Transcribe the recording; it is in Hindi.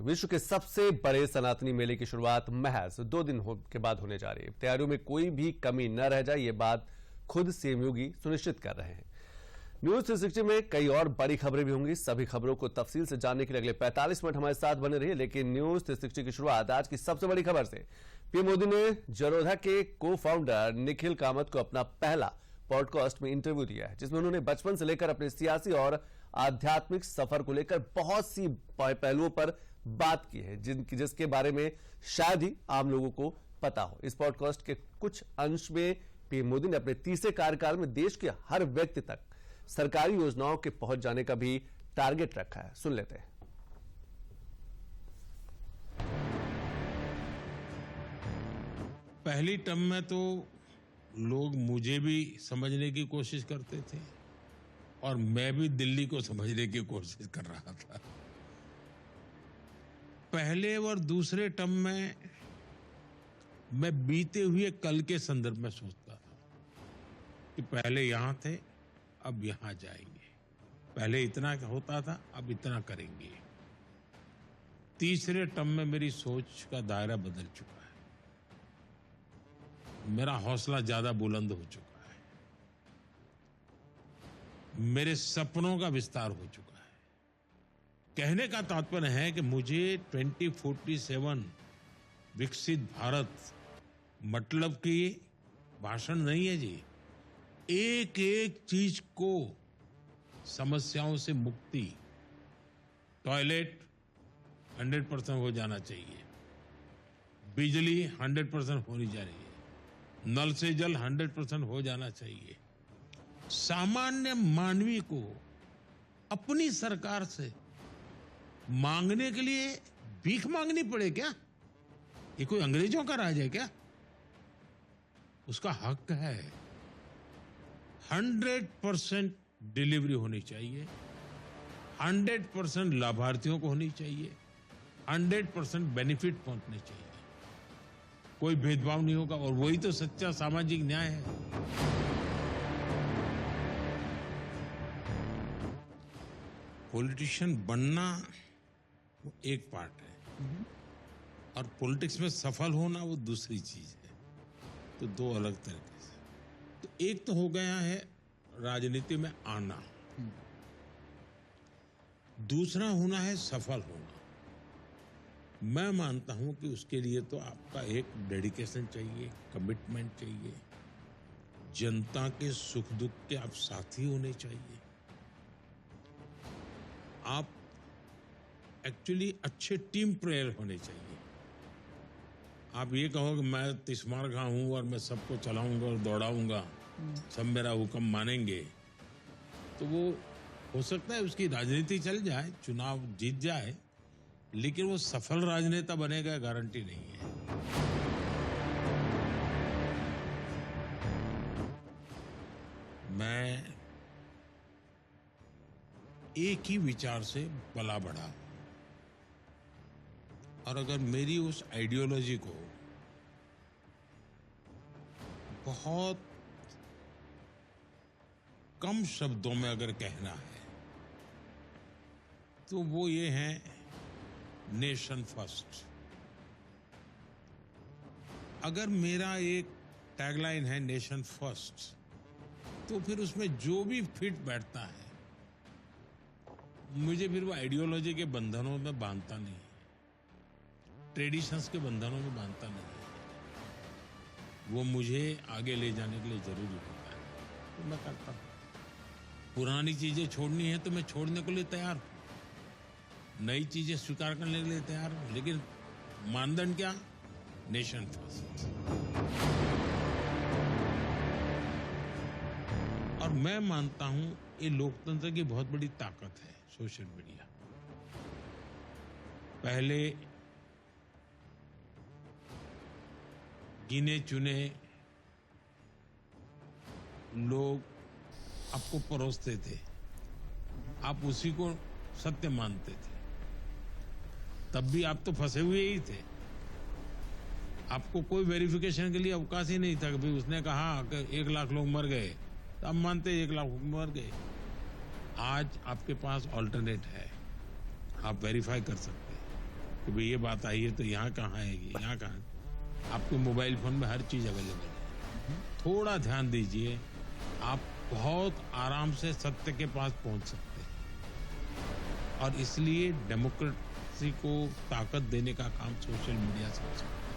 विश्व के सबसे बड़े सनातनी मेले की शुरुआत महज 2 दिन के बाद होने जा रही है। तैयारियों में कोई भी कमी न रह जाए, ये बात खुद सीएम योगी सुनिश्चित कर रहे हैं। न्यूज 360 में कई और बड़ी खबरें भी होंगी। सभी खबरों को तफसील से जानने के लिए अगले 45 मिनट हमारे साथ बने रहिए। लेकिन न्यूज 360 की शुरुआत आज की सबसे बड़ी खबर से। पीएम मोदी ने जरोधा के को फाउंडर निखिल कामत को अपना पहला पॉडकास्ट में इंटरव्यू दिया है, जिसमें उन्होंने बचपन से लेकर अपने सियासी और आध्यात्मिक सफर को लेकर बहुत सी पहलुओं पर बात की है, जिसके बारे में शायद ही आम लोगों को पता हो। इस पॉडकास्ट के कुछ अंश में पीएम मोदी ने अपने तीसरे कार्यकाल में देश के हर व्यक्ति तक सरकारी योजनाओं के पहुंच जाने का भी टारगेट रखा है। सुन लेते हैं। पहली टर्म में तो लोग मुझे भी समझने की कोशिश करते थे और मैं भी दिल्ली को समझने की कोशिश कर रहा था। पहले और दूसरे टर्म में मैं बीते हुए कल के संदर्भ में सोचता था कि पहले यहां थे, अब यहां जाएंगे। पहले इतना होता था, अब इतना करेंगे। तीसरे टर्म में मेरी सोच का दायरा बदल चुका है। मेरा हौसला ज्यादा बुलंद हो चुका है। मेरे सपनों का विस्तार हो चुका है। कहने का तात्पर्य है कि मुझे 2047 विकसित भारत मतलब कि भाषण नहीं है जी। एक एक चीज को, समस्याओं से मुक्ति, टॉयलेट 100% हो जाना चाहिए, बिजली 100% होनी चाहिए, नल से जल 100% हो जाना चाहिए। सामान्य मानवी को अपनी सरकार से मांगने के लिए भीख मांगनी पड़े क्या? ये कोई अंग्रेजों का राज है क्या? उसका हक है। 100% डिलीवरी होनी चाहिए, 100% लाभार्थियों को होनी चाहिए, 100% बेनिफिट पहुंचने चाहिए। कोई भेदभाव नहीं होगा और वही तो सच्चा सामाजिक न्याय है। पॉलिटिशियन बनना वो एक पार्ट है और पॉलिटिक्स में सफल होना वो दूसरी चीज है। तो दो अलग तरीके से। तो एक तो हो गया है राजनीति में आना, दूसरा होना है सफल होना। मैं मानता हूं कि उसके लिए तो आपका एक डेडिकेशन चाहिए, कमिटमेंट चाहिए, जनता के सुख दुख के आप साथी होने चाहिए। आप एक्चुअली अच्छे टीम प्लेयर होने चाहिए। आप ये कहो कि मैं तिस्मार खां हूं और मैं सबको चलाऊंगा और दौड़ाऊंगा, सब मेरा हुक्म मानेंगे, तो वो हो सकता है उसकी राजनीति चल जाए, चुनाव जीत जाए, लेकिन वो सफल राजनेता बनेगा गारंटी नहीं है। मैं एक ही विचार से पला बढ़ा और अगर मेरी उस आइडियोलॉजी को बहुत कम शब्दों में अगर कहना है तो वो ये है नेशन फर्स्ट। अगर मेरा एक टैगलाइन है नेशन फर्स्ट, तो फिर उसमें जो भी फिट बैठता है, मुझे फिर वो आइडियोलॉजी के बंधनों में बांधता नहीं है, ट्रेडिशंस के बंधनों में बांधता नहीं है। वो मुझे आगे ले जाने के लिए जरूरी होता है, तो मैं करता हूं। पुरानी चीजें छोड़नी है तो मैं छोड़ने के लिए तैयार हूं, नई चीजें स्वीकार करने के लिए तैयार हूं, लेकिन मानदंड क्या? Nation first. और मैं मानता हूं ये लोकतंत्र की बहुत बड़ी ताकत है। सोशल मीडिया पहले गिने चुने लोग आपको परोसते थे, आप उसी को सत्य मानते थे। तब भी आप तो फंसे हुए ही थे। आपको कोई वेरिफिकेशन के लिए अवकाश ही नहीं था। कभी उसने कहा कि 1 लाख लोग मर गए तो आप मानते 1 लाख मर गए। आज आपके पास ऑल्टरनेट है, आप वेरीफाई कर सकते हैं। कि भाई ये बात आई है तो यहाँ कहाँ आएगी, यहाँ कहाँ है। आपके मोबाइल फोन में हर चीज अवेलेबल है। थोड़ा ध्यान दीजिए, आप बहुत आराम से सत्य के पास पहुंच सकते हैं और इसलिए डेमोक्रेसी को ताकत देने का काम सोशल मीडिया से हो सकता है।